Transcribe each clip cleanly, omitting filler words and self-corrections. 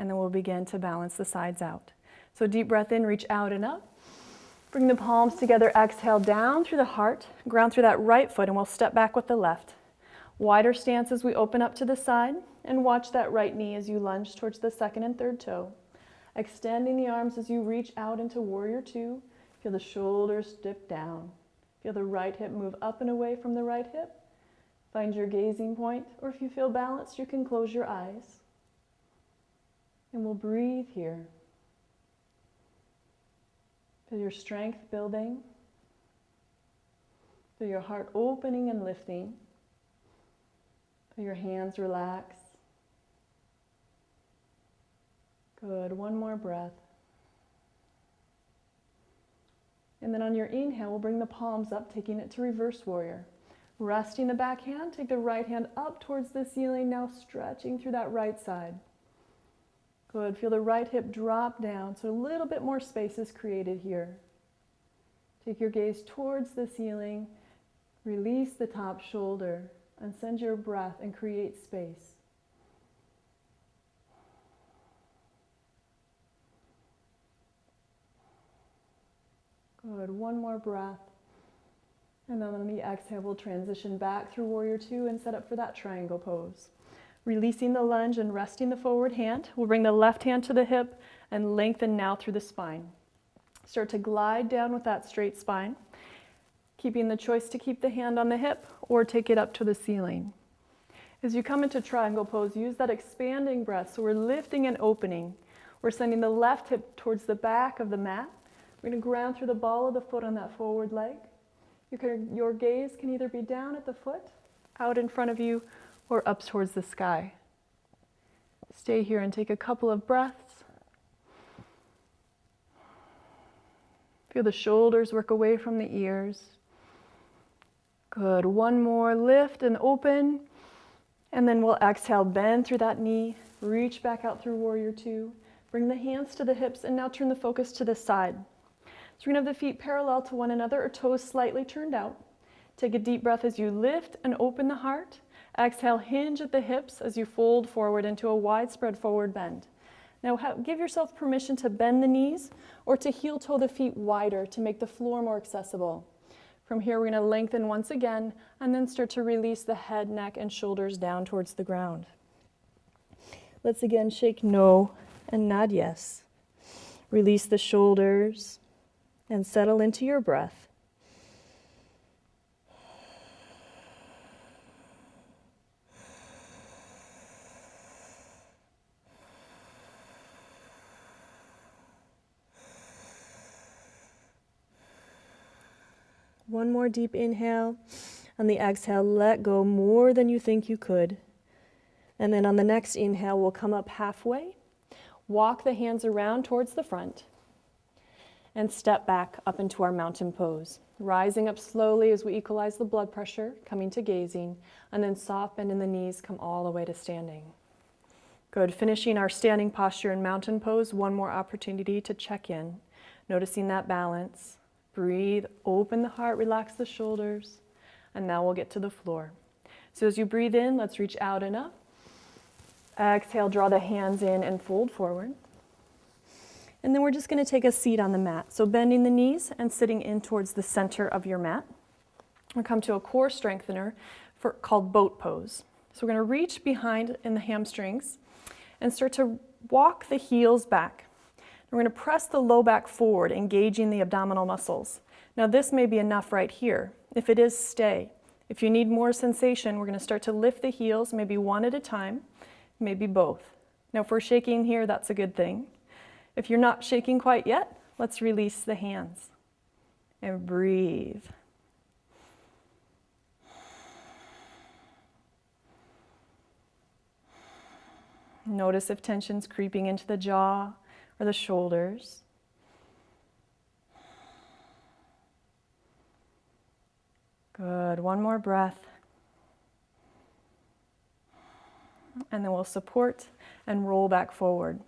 and then we'll begin to balance the sides out. So deep breath in, reach out and up. Bring the palms together, exhale down through the heart, ground through that right foot, and we'll step back with the left. Wider stance as we open up to the side, and watch that right knee as you lunge towards the second and third toe. Extending the arms as you reach out into Warrior Two. Feel the shoulders dip down. Feel the right hip move up and away from the right hip. Find your gazing point, or if you feel balanced, you can close your eyes. And we'll breathe here. Feel your strength building. Feel your heart opening and lifting. Feel your hands relax. Good, one more breath. And then on your inhale, we'll bring the palms up, taking it to Reverse Warrior. Resting the back hand, take the right hand up towards the ceiling, now stretching through that right side. Good, feel the right hip drop down, so a little bit more space is created here. Take your gaze towards the ceiling, release the top shoulder, and send your breath and create space. Good, one more breath. And then on the exhale, we'll transition back through Warrior Two and set up for that triangle pose. Releasing the lunge and resting the forward hand, we'll bring the left hand to the hip and lengthen now through the spine. Start to glide down with that straight spine, keeping the choice to keep the hand on the hip or take it up to the ceiling. As you come into triangle pose, use that expanding breath. So we're lifting and opening. We're sending the left hip towards the back of the mat. We're going to ground through the ball of the foot on that forward leg. Your gaze can either be down at the foot, out in front of you, or up towards the sky. Stay here and take a couple of breaths. Feel the shoulders work away from the ears. Good, one more, lift and open. And then we'll exhale, bend through that knee, reach back out through Warrior Two. Bring the hands to the hips and now turn the focus to the side. So we're going to have the feet parallel to one another or toes slightly turned out. Take a deep breath as you lift and open the heart. Exhale, hinge at the hips as you fold forward into a widespread forward bend. Now give yourself permission to bend the knees or to heel toe the feet wider to make the floor more accessible. From here, we're going to lengthen once again and then start to release the head, neck, and shoulders down towards the ground. Let's again shake no and nod yes. Release the shoulders and settle into your breath. One more deep inhale. On the exhale, let go more than you think you could. And then on the next inhale, we'll come up halfway. Walk the hands around towards the front. And step back up into our mountain pose. Rising up slowly as we equalize the blood pressure, coming to gazing. And then soft bend in the knees, come all the way to standing. Good. Finishing our standing posture in mountain pose. One more opportunity to check in. Noticing that balance. Breathe, open the heart, relax the shoulders, and now we'll get to the floor. So as you breathe in, let's reach out and up. Exhale, draw the hands in and fold forward. And then we're just going to take a seat on the mat. So bending the knees and sitting in towards the center of your mat. We'll come to a core strengthener called boat pose. So we're going to reach behind in the hamstrings and start to walk the heels back. We're going to press the low back forward, engaging the abdominal muscles. Now this may be enough right here. If it is, stay. If you need more sensation, we're going to start to lift the heels, maybe one at a time, maybe both. Now if we're shaking here, that's a good thing. If you're not shaking quite yet, let's release the hands and breathe. Notice if tension's creeping into the jaw or the shoulders. Good, one more breath. And then we'll support and roll back forward.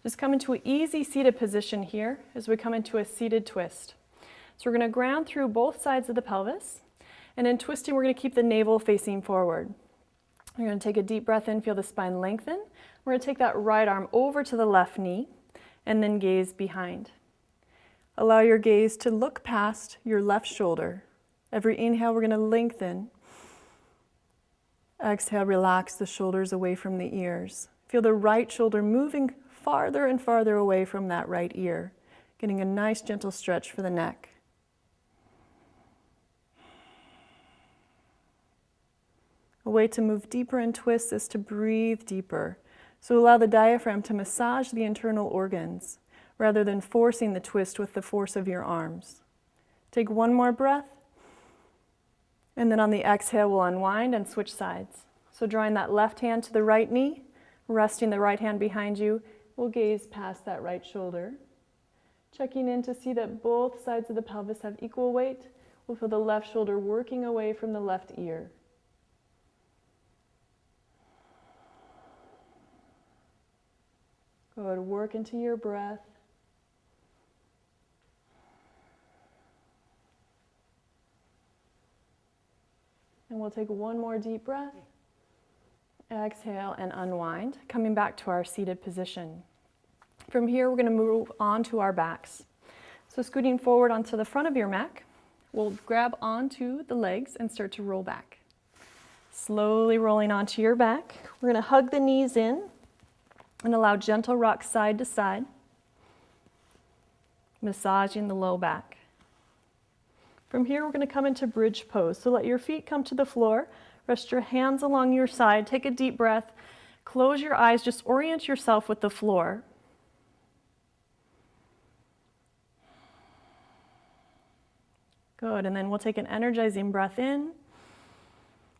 Just come into an easy seated position here as we come into a seated twist. So we're going to ground through both sides of the pelvis. And in twisting, we're going to keep the navel facing forward. You're going to take a deep breath in, feel the spine lengthen. We're going to take that right arm over to the left knee and then gaze behind. Allow your gaze to look past your left shoulder. Every inhale, we're going to lengthen. Exhale, relax the shoulders away from the ears. Feel the right shoulder moving farther and farther away from that right ear, getting a nice gentle stretch for the neck. A way to move deeper and twist is to breathe deeper. So allow the diaphragm to massage the internal organs rather than forcing the twist with the force of your arms. Take one more breath, and then on the exhale, we'll unwind and switch sides. So drawing that left hand to the right knee, resting the right hand behind you, we'll gaze past that right shoulder. Checking in to see that both sides of the pelvis have equal weight. We'll feel the left shoulder working away from the left ear. Good, work into your breath. And we'll take one more deep breath. Exhale and unwind, coming back to our seated position. From here, we're going to move on to our backs. So scooting forward onto the front of your mat, we'll grab onto the legs and start to roll back. Slowly rolling onto your back. We're going to hug the knees in and allow gentle rock side to side, massaging the low back. From here, we're going to come into bridge pose. So let your feet come to the floor, rest your hands along your side, take a deep breath, close your eyes, just orient yourself with the floor. Good, and then we'll take an energizing breath in.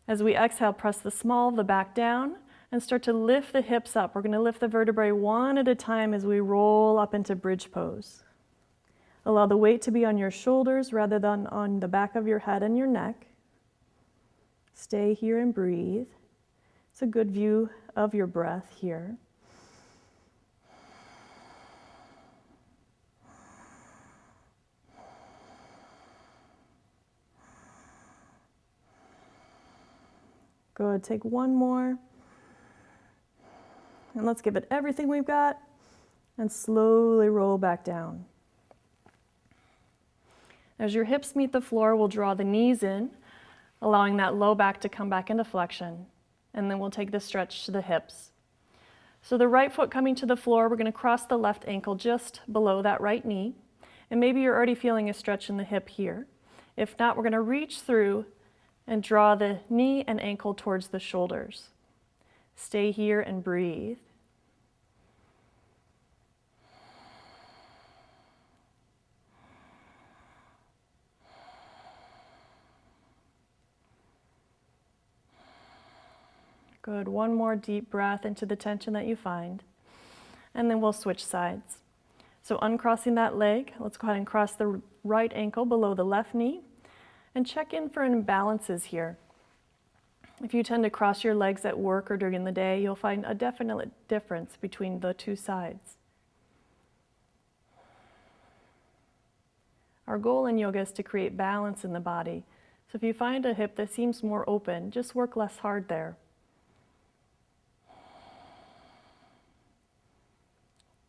As we exhale, press the small of the back down and start to lift the hips up. We're going to lift the vertebrae one at a time as we roll up into bridge pose. Allow the weight to be on your shoulders rather than on the back of your head and your neck. Stay here and breathe. It's a good view of your breath here. Good, take one more. And let's give it everything we've got and slowly roll back down. As your hips meet the floor, we'll draw the knees in, allowing that low back to come back into flexion. And then we'll take the stretch to the hips. So the right foot coming to the floor, we're going to cross the left ankle just below that right knee. And maybe you're already feeling a stretch in the hip here. If not, we're going to reach through and draw the knee and ankle towards the shoulders. Stay here and breathe. Good, one more deep breath into the tension that you find. And then we'll switch sides. So uncrossing that leg, let's go ahead and cross the right ankle below the left knee and check in for imbalances here. If you tend to cross your legs at work or during the day, you'll find a definite difference between the two sides. Our goal in yoga is to create balance in the body. So if you find a hip that seems more open, just work less hard there.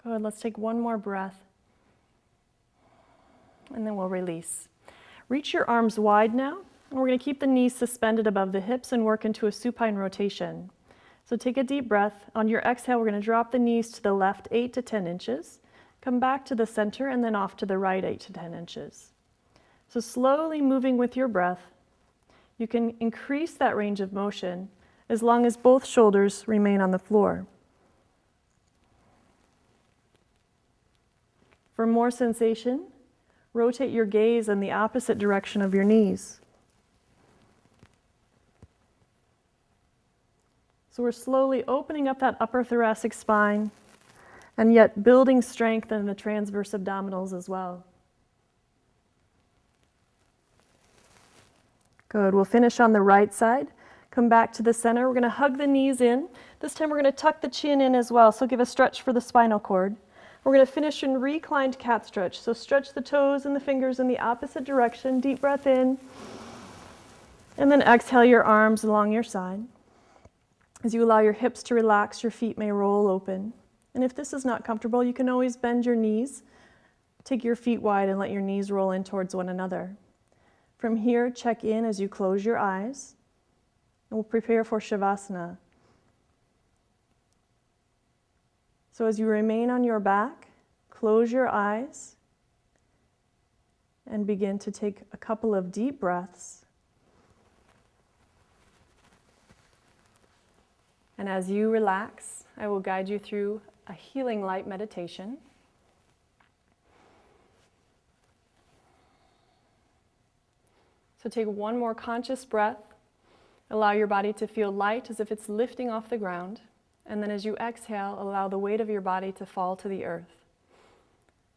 Good, let's take one more breath. And then we'll release. Reach your arms wide now. And we're going to keep the knees suspended above the hips and work into a supine rotation. So take a deep breath. On your exhale, we're going to drop the knees to the left 8 to 10 inches. Come back to the center and then off to the right 8 to 10 inches. So slowly moving with your breath, you can increase that range of motion as long as both shoulders remain on the floor. For more sensation, rotate your gaze in the opposite direction of your knees. So we're slowly opening up that upper thoracic spine and yet building strength in the transverse abdominals as well. Good, we'll finish on the right side. Come back to the center. We're going to hug the knees in. This time we're going to tuck the chin in as well, so give a stretch for the spinal cord. We're going to finish in reclined cat stretch. So stretch the toes and the fingers in the opposite direction. Deep breath in. And then exhale your arms along your side. As you allow your hips to relax, your feet may roll open. And if this is not comfortable, you can always bend your knees. Take your feet wide and let your knees roll in towards one another. From here, check in as you close your eyes. And we'll prepare for Shavasana. So as you remain on your back, close your eyes and begin to take a couple of deep breaths. And as you relax, I will guide you through a healing light meditation. So take one more conscious breath. Allow your body to feel light as if it's lifting off the ground. And then as you exhale, allow the weight of your body to fall to the earth.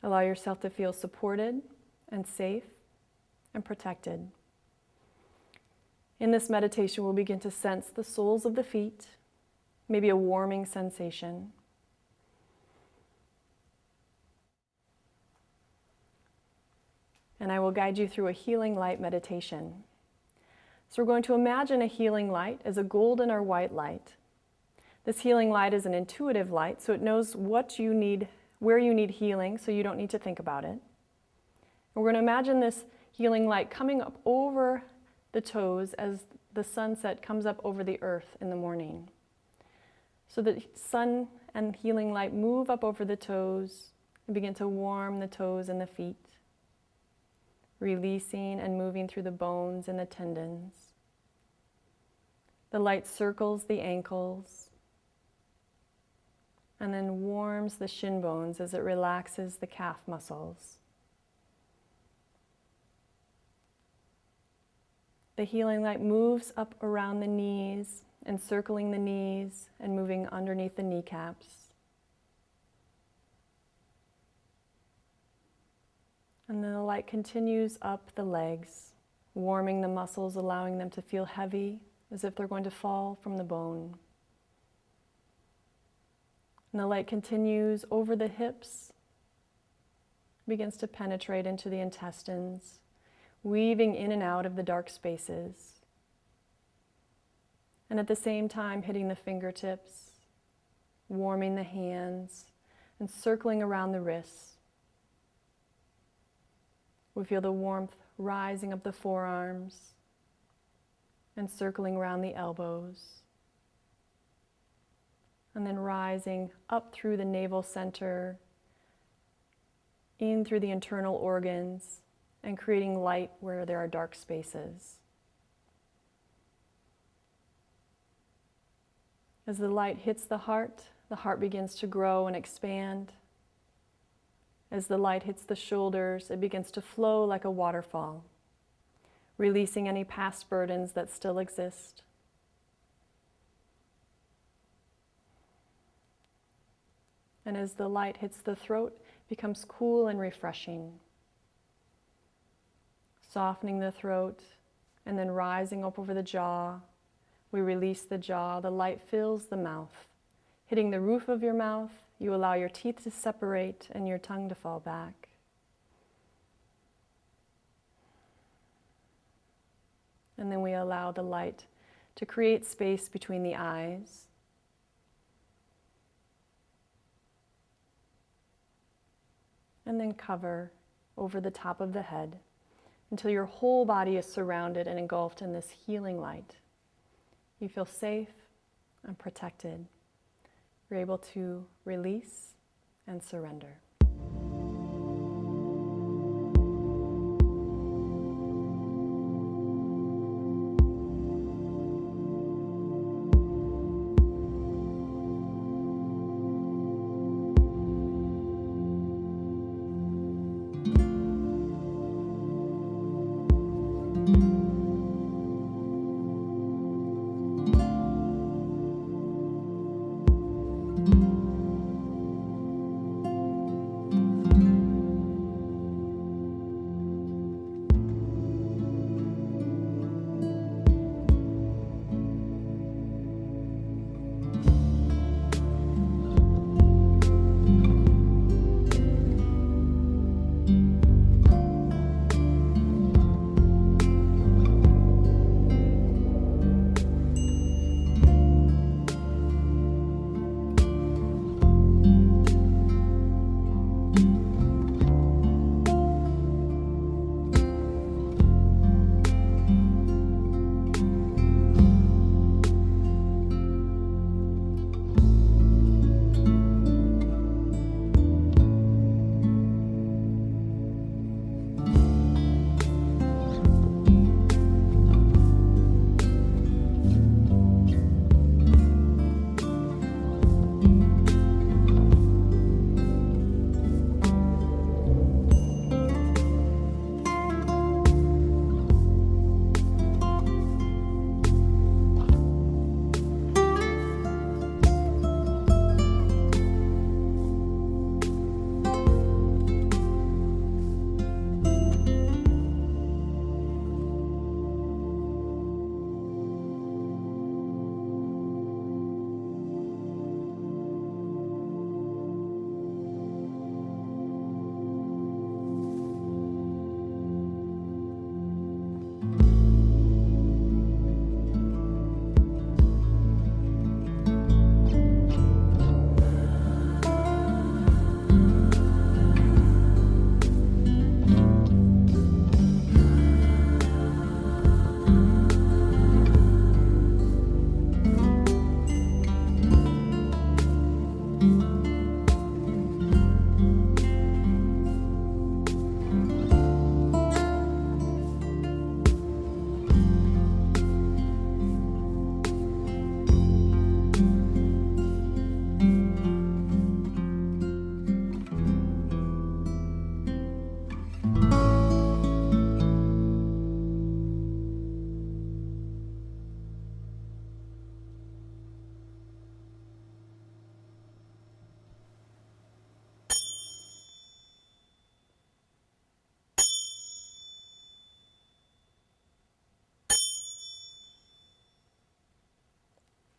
Allow yourself to feel supported and safe and protected. In this meditation, we'll begin to sense the soles of the feet, maybe a warming sensation. And I will guide you through a healing light meditation. So we're going to imagine a healing light as a golden or white light. This healing light is an intuitive light, so it knows what you need, where you need healing, so you don't need to think about it. And we're going to imagine this healing light coming up over the toes as the sunset comes up over the earth in the morning. So the sun and healing light move up over the toes and begin to warm the toes and the feet, releasing and moving through the bones and the tendons. The light circles the ankles and then warms the shin bones as it relaxes the calf muscles. The healing light moves up around the knees, encircling the knees and moving underneath the kneecaps. And then the light continues up the legs, warming the muscles, allowing them to feel heavy, as if they're going to fall from the bone. And the light continues over the hips, begins to penetrate into the intestines, weaving in and out of the dark spaces. And at the same time, hitting the fingertips, warming the hands, and circling around the wrists. We feel the warmth rising up the forearms and circling around the elbows. And then rising up through the navel center, in through the internal organs, and creating light where there are dark spaces. As the light hits the heart begins to grow and expand. As the light hits the shoulders, it begins to flow like a waterfall, releasing any past burdens that still exist. And as the light hits the throat, it becomes cool and refreshing, softening the throat and then rising up over the jaw. We release the jaw, the light fills the mouth. Hitting the roof of your mouth, you allow your teeth to separate and your tongue to fall back. And then we allow the light to create space between the eyes. And then cover over the top of the head until your whole body is surrounded and engulfed in this healing light. You feel safe and protected. You're able to release and surrender.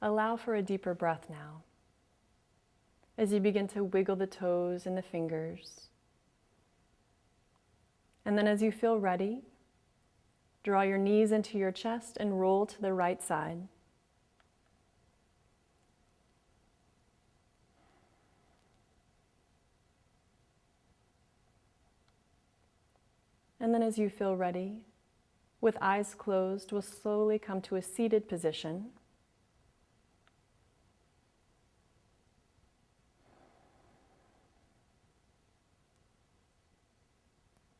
Allow for a deeper breath now. As you begin to wiggle the toes and the fingers. And then as you feel ready, draw your knees into your chest and roll to the right side. And then as you feel ready, with eyes closed, we'll slowly come to a seated position.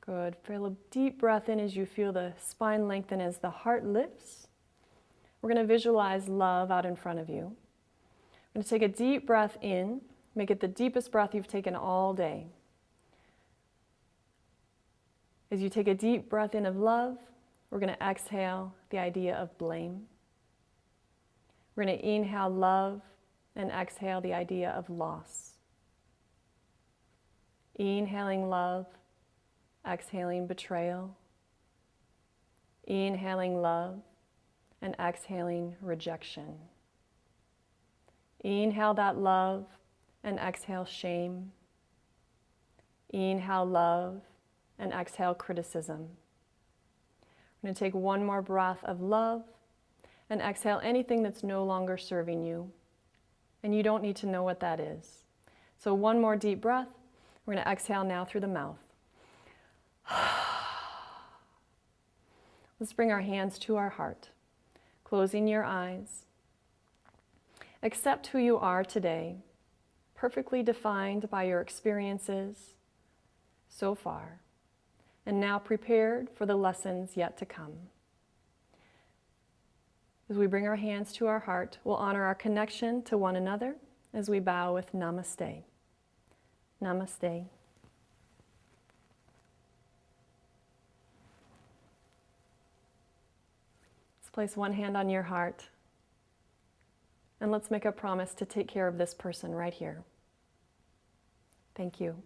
Good. Feel a deep breath in as you feel the spine lengthen as the heart lifts. We're going to visualize love out in front of you. We're going to take a deep breath in, make it the deepest breath you've taken all day. As you take a deep breath in of love, we're going to exhale the idea of blame. We're going to inhale love and exhale the idea of loss. Inhaling love, exhaling betrayal. Inhaling love and exhaling rejection. Inhale that love and exhale shame. Inhale love and exhale criticism. We're going to take one more breath of love and exhale anything that's no longer serving you. And you don't need to know what that is. So one more deep breath. We're going to exhale now through the mouth. Let's bring our hands to our heart, closing your eyes. Accept who you are today, perfectly defined by your experiences so far, and now prepared for the lessons yet to come. As we bring our hands to our heart, we'll honor our connection to one another as we bow with Namaste. Namaste. Let's place one hand on your heart, and let's make a promise to take care of this person right here. Thank you.